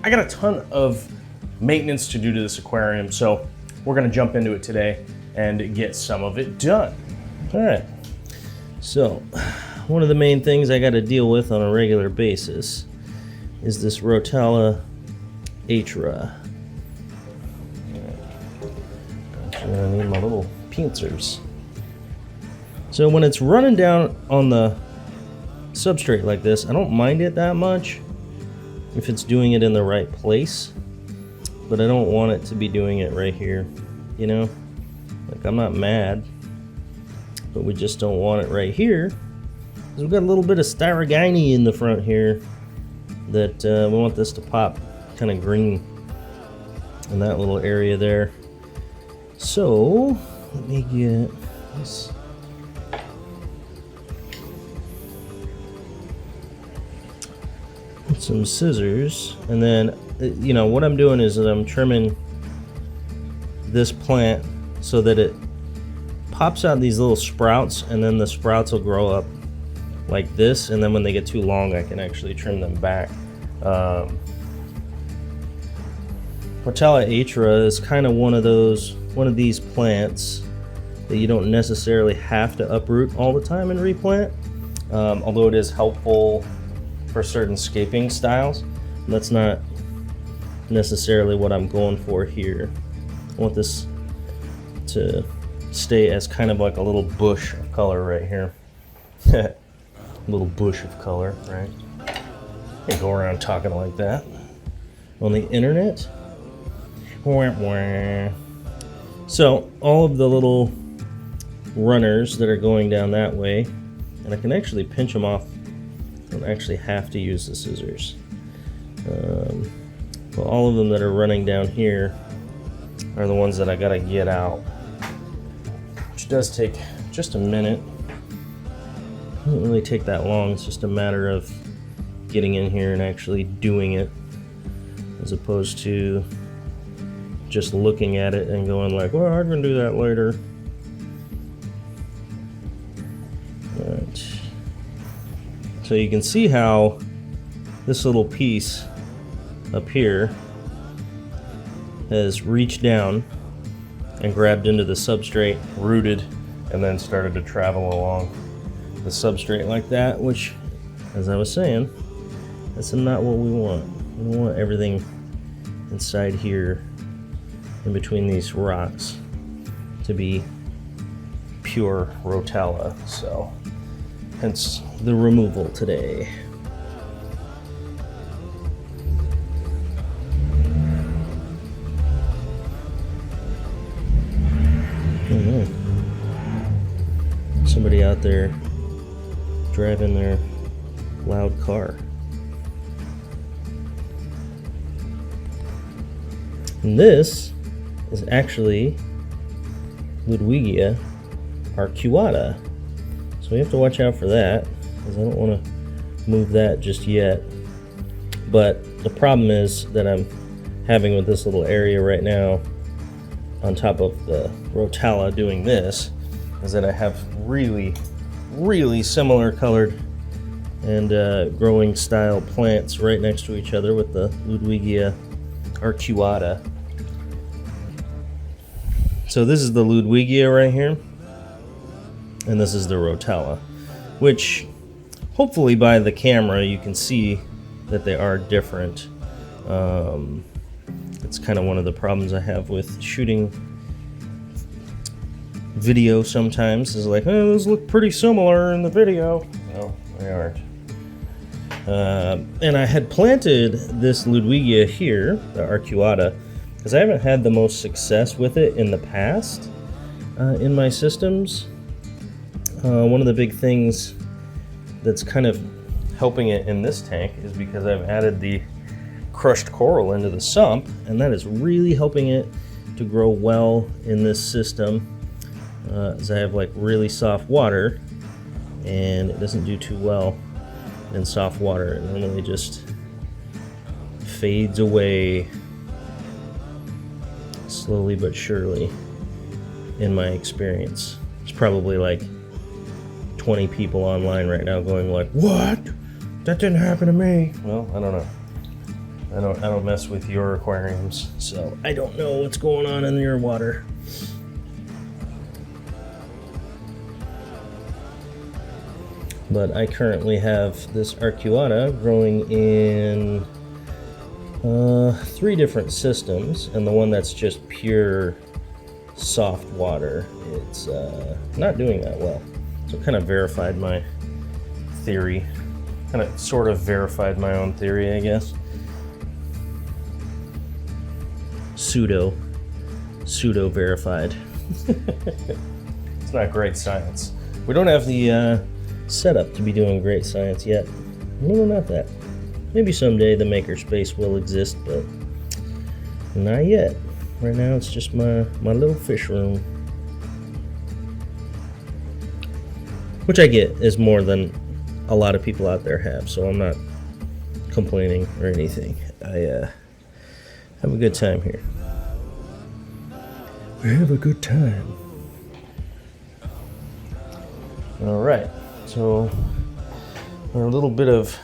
I got a ton of maintenance to do to this aquarium, so we're gonna jump into it today and get some of it done. All right, so one of the main things I got to deal with on a regular basis is this Rotella Atra. I need my little pincers. So when it's running down on the substrate like this, I don't mind it that much if it's doing it in the right place, but I don't want it to be doing it right here, you know? Like, I'm not mad, but we just don't want it right here because we've got a little bit of styrogine in the front here that we want this to pop kind of green in that little area there. So let me get this. Some scissors, and then you know what I'm doing is I'm trimming this plant so that it pops out these little sprouts, and then the sprouts will grow up like this, and then when they get too long I can actually trim them back. Rotella Atra is kind of one of these plants that you don't necessarily have to uproot all the time and replant, although it is helpful for certain scaping styles. That's not necessarily what I'm going for here. I want this to stay as kind of like a little bush of color right here. Little bush of color, right? Can't go around talking like that on the internet. So all of the little runners that are going down that way, and I can actually pinch them off. I don't actually have to use the scissors. Well, all of them that are running down here are the ones that I gotta get out, which does take just a minute. It doesn't really take that long. It's just a matter of getting in here and actually doing it, as opposed to just looking at it and going like, well, I'm gonna do that later. All right. So you can see how this little piece up here has reached down and grabbed into the substrate, rooted, and then started to travel along the substrate like that, which, as I was saying, that's not what we want. We want everything inside here in between these rocks to be pure Rotella, so hence the removal today. Somebody out there driving their loud car. And this is actually Ludwigia arcuata. So we have to watch out for that, because I don't want to move that just yet. But the problem is that I'm having with this little area right now on top of the Rotella doing this, is that I have really, really similar colored and growing style plants right next to each other with the Ludwigia arcuata. So this is the Ludwigia right here, and this is the Rotella, which hopefully by the camera you can see that they are different. It's kind of one of the problems I have with shooting video sometimes, is like, oh, those look pretty similar in the video. No, they aren't. And I had planted this Ludwigia here, the arcuata, because I haven't had the most success with it in the past in my systems. One of the big things that's kind of helping it in this tank is because I've added the crushed coral into the sump, and that is really helping it to grow well in this system, as I have like really soft water, and it doesn't do too well in soft water. It normally just fades away slowly but surely, in my experience. It's probably like 20 people online right now going like, what? That didn't happen to me. Well, I don't know. I don't mess with your aquariums, so I don't know what's going on in your water. But I currently have this arcuata growing in 3 different systems, and the one that's just pure soft water, it's not doing that well. So kind of verified my theory. Kind of sort of verified my own theory, I guess. Pseudo verified. It's not great science. We don't have the setup to be doing great science yet. No, not that. Maybe someday the makerspace will exist, but not yet. Right now it's just my little fish room. Which I get is more than a lot of people out there have, so I'm not complaining or anything. I have a good time here. We have a good time. All right, so a little bit of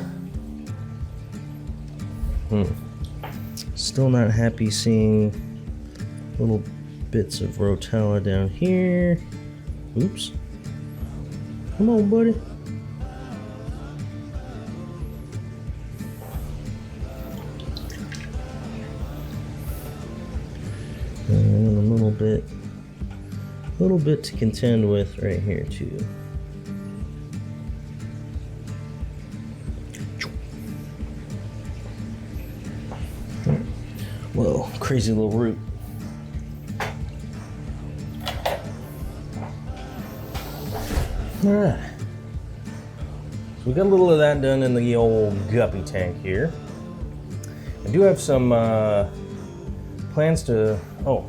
still not happy seeing little bits of rotella down here. Oops. Come on, buddy. And a little bit to contend with right here too. Whoa, crazy little root. All right. So we got a little of that done in the old guppy tank here. I do have some plans to, I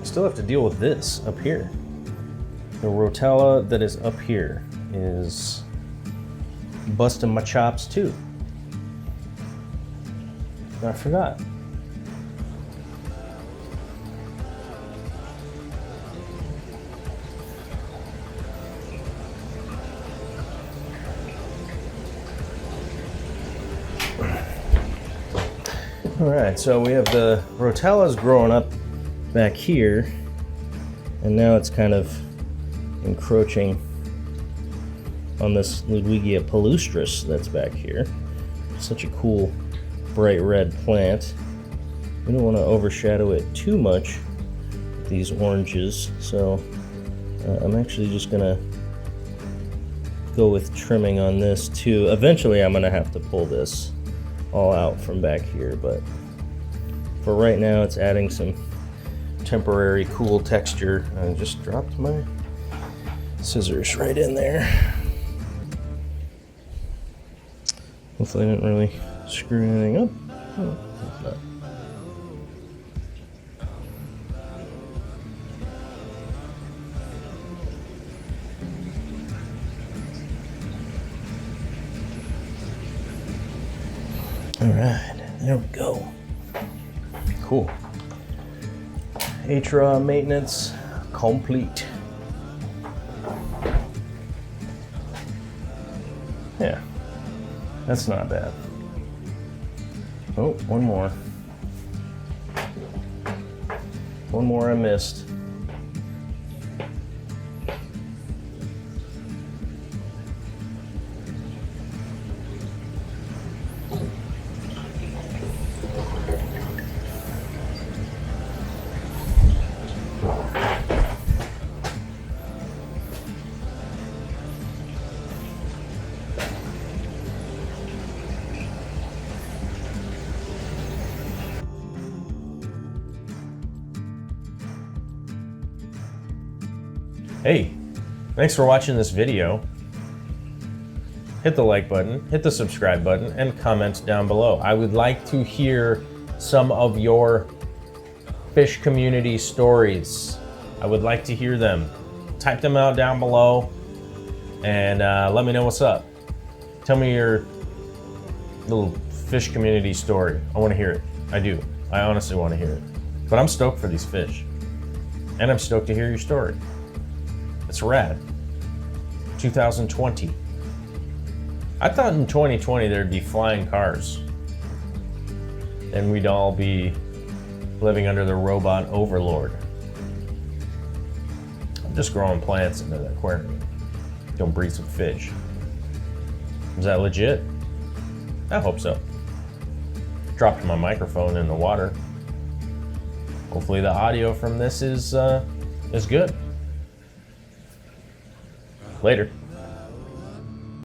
still have to deal with this up here. The rotella that is up here is busting my chops too. I forgot. All right, so we have the rotellas growing up back here, and now it's kind of encroaching on this Ludwigia palustris that's back here. Such a cool bright red plant. We don't want to overshadow it too much with these oranges, so I'm actually just gonna go with trimming on this too. Eventually I'm gonna have to pull this all out from back here, but for right now it's adding some temporary cool texture. I just dropped my scissors right in there. Hopefully I didn't really screw anything up. Oh, hope not. All right, there we go. Cool. Atra maintenance complete. Yeah, that's not bad. Oh, one more. One more I missed. Hey, thanks for watching this video. Hit the like button, hit the subscribe button, and comment down below. I would like to hear some of your fish community stories. I would like to hear them. Type them out down below and let me know what's up. Tell me your little fish community story. I want to hear it. I do. I honestly want to hear it. But I'm stoked for these fish. And I'm stoked to hear your story. It's rad. 2020. I thought in 2020 there'd be flying cars. then we'd all be living under the robot overlord. I'm just growing plants into the aquarium. Don't breed some fish. Is that legit? I hope so. Dropped my microphone in the water. Hopefully the audio from this is good. Later.